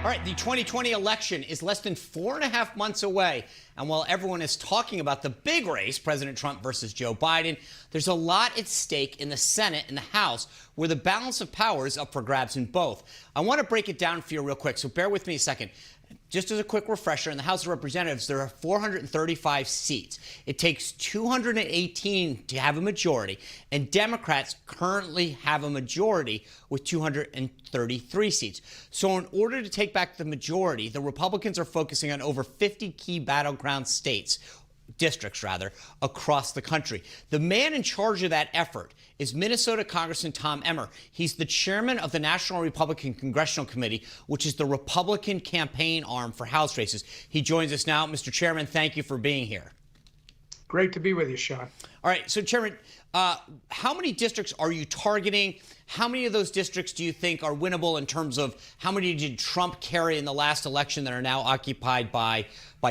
All right, the 2020 election is less than 4.5 months away. And while everyone is talking about the big race, President Trump versus Joe Biden, there's a lot at stake in the Senate and the House, where the balance of power is up for grabs in both. I want to break it down for you real quick, so bear with me a second. Just as a quick refresher, in the House of Representatives, there are 435 seats. It takes 218 to have a majority, and Democrats currently have a majority with 233 seats. So in order to take back the majority, the Republicans are focusing on over 50 key battleground districts, across the country. The man in charge of that effort is Minnesota Congressman Tom Emmer. He's the chairman of the National Republican Congressional Committee, which is the Republican campaign arm for House races. He joins us now. Mr. Chairman, thank you for being here. Great to be with you, Sean. All right, so Chairman, how many districts are you targeting? How many of those districts do you think are winnable in terms of how many did Trump carry in the last election that are now occupied by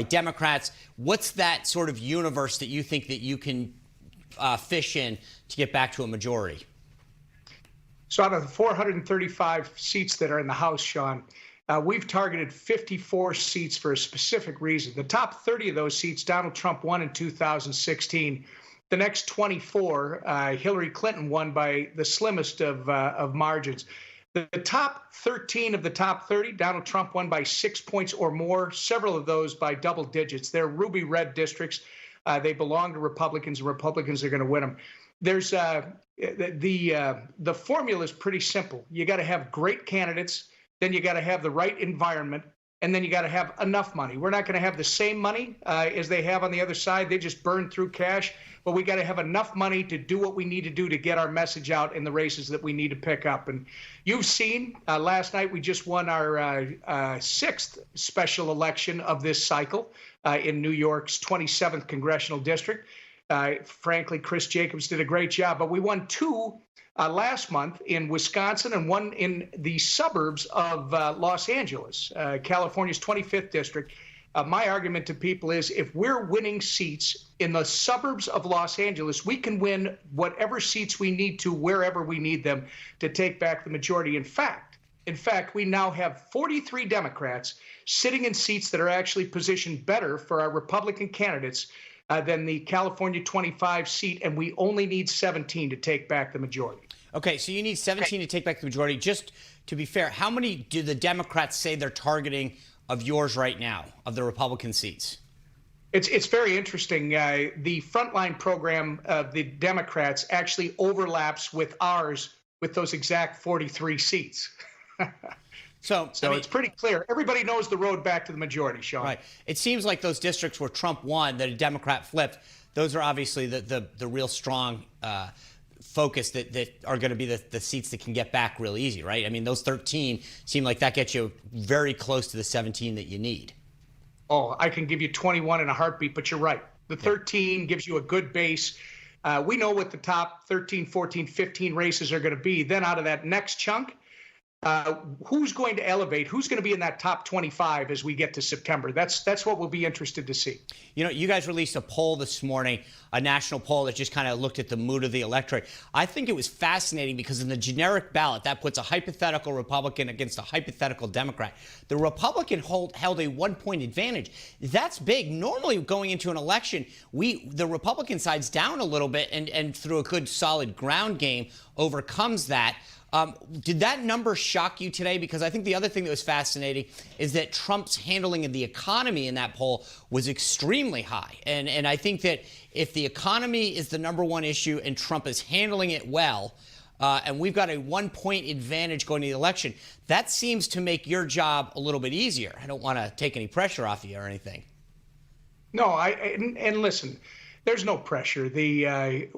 Democrats? What's that sort of universe that you think that you can fish in to get back to a majority? So out of the 435 seats that are in the House, Sean, we've targeted 54 seats for a specific reason. The top 30 of those seats, Donald Trump won in 2016. The next 24, Hillary Clinton won by the slimmest of margins. The top 13 of the top 30, Donald Trump won by 6 points or more, several of those by double digits. They're ruby red districts. They belong to Republicans, and Republicans are going to win them. There's the formula is pretty simple. You got to have great candidates, then you got to have the right environment, and then you got to have enough money. We're not going to have the same money as they have on the other side. They just burn through cash. But we got to have enough money to do what we need to do to get our message out in the races that we need to pick up. And you've seen last night we just won our sixth special election of this cycle in New York's 27th congressional district. Frankly, Chris Jacobs did a great job. But we won two last month in Wisconsin and one in the suburbs of Los Angeles, California's 25th district. My argument to people is if we're winning seats in the suburbs of Los Angeles, we can win whatever seats we need to, wherever we need them, to take back the majority. In fact, we now have 43 Democrats sitting in seats that are actually positioned better for our Republican candidates than the California 25 seat, and we only need 17 to take back the majority. Okay, so you need 17 to take back the majority. Just to be fair, how many do the Democrats say they're targeting of yours right now, of the Republican seats? It's very interesting. The frontline program of the Democrats actually overlaps with ours with those exact 43 seats. So I mean, it's pretty clear. Everybody knows the road back to the majority, Sean. Right. It seems like those districts where Trump won, that a Democrat flipped, those are obviously the real strong focus that are going to be the seats that can get back real easy, right? I mean, those 13 seem like that gets you very close to the 17 that you need. Oh, I can give you 21 in a heartbeat, but you're right. The 13 gives you a good base. We know what the top 13, 14, 15 races are going to be. Then out of that next chunk, who's going to elevate? Who's going to be in that top 25 as we get to September? That's what we'll be interested to see. You know, you guys released a poll this morning, a national poll that just kind of looked at the mood of the electorate. I think it was fascinating because in the generic ballot, that puts a hypothetical Republican against a hypothetical Democrat. The Republican held a 1-point advantage. That's big. Normally, going into an election, the Republican side's down a little bit and through a good, solid ground game overcomes that. Did that number shock you today? Because I think the other thing that was fascinating is that Trump's handling of the economy in that poll was extremely high. And I think that if the economy is the #1 issue and Trump is handling it well, and we've got a 1-point advantage going to the election, that seems to make your job a little bit easier. I don't want to take any pressure off you or anything. No, and listen, there's no pressure.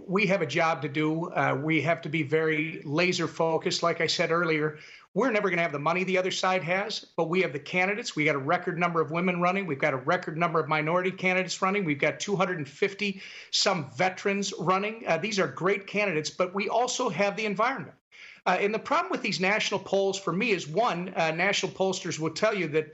We have a job to do. We have to be very laser focused. Like I said earlier, we're never going to have the money the other side has, but we have the candidates. We got a record number of women running. We've got a record number of minority candidates running. We've got 250 some veterans running. These are great candidates, but we also have the environment. And the problem with these national polls for me is one, national pollsters will tell you that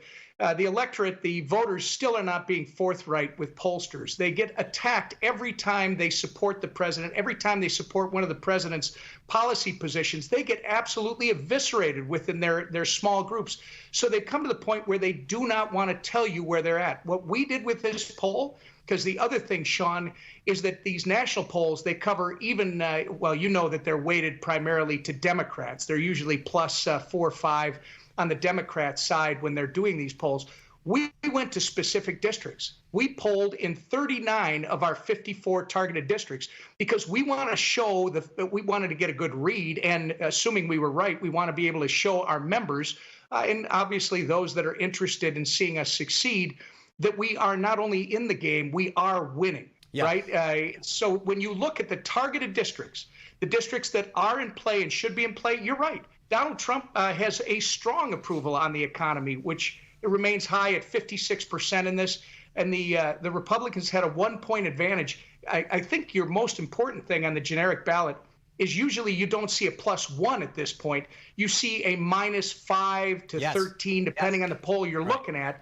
the electorate, the voters still are not being forthright with pollsters. They get attacked every time they support the president, every time they support one of the president's policy positions. They get absolutely eviscerated within their small groups. So they've come to the point where they do not want to tell you where they're at. What we did with this poll, because the other thing, Sean, is that these national polls, they cover even, well, you know that they're weighted primarily to Democrats. They're usually plus 4 or 5 on the Democrat side when they're doing these polls. We went to specific districts. We polled in 39 of our 54 targeted districts because we want to show that we wanted to get a good read. And assuming we were right, we want to be able to show our members and obviously those that are interested in seeing us succeed that we are not only in the game, we are winning, right? So when you look at the targeted districts, the districts that are in play and should be in play, you're right. Donald Trump has a strong approval on the economy, which it remains high at 56% in this. And the Republicans had a 1-point advantage. I think your most important thing on the generic ballot is usually you don't see a +1 at this point. You see a -5 to 13, depending on the poll you're looking at.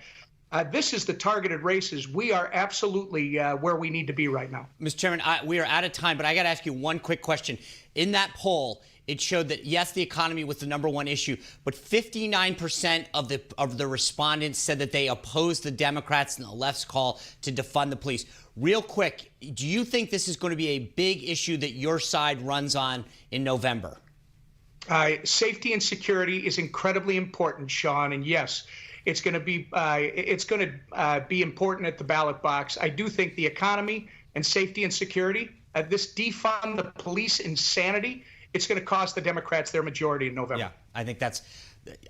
This is the targeted races. We are absolutely where we need to be right now. Mr. Chairman, we are out of time, but I got to ask you one quick question. In that poll, it showed that, yes, the economy was the #1 issue, but 59% of the respondents said that they opposed the Democrats and the left's call to defund the police. Real quick, do you think this is going to be a big issue that your side runs on in November? Safety and security is incredibly important, Sean, and yes, it's going to be important at the ballot box. I do think the economy and safety and security, this defund the police insanity, it's going to cost the Democrats their majority in November. Yeah, I think that's.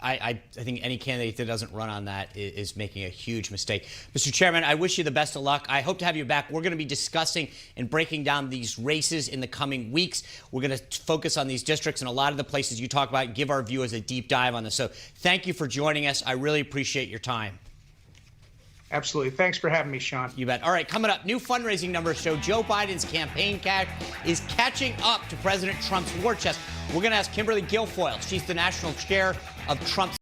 I think any candidate that doesn't run on that is making a huge mistake. Mr. Chairman, I wish you the best of luck. I hope to have you back. We're going to be discussing and breaking down these races in the coming weeks. We're going to focus on these districts and a lot of the places you talk about and give our viewers a deep dive on this. So thank you for joining us. I really appreciate your time. Absolutely. Thanks for having me, Sean. You bet. All right, coming up, new fundraising numbers show Joe Biden's campaign cash is catching up to President Trump's war chest. We're going to ask Kimberly Guilfoyle. She's the national chair of Trump's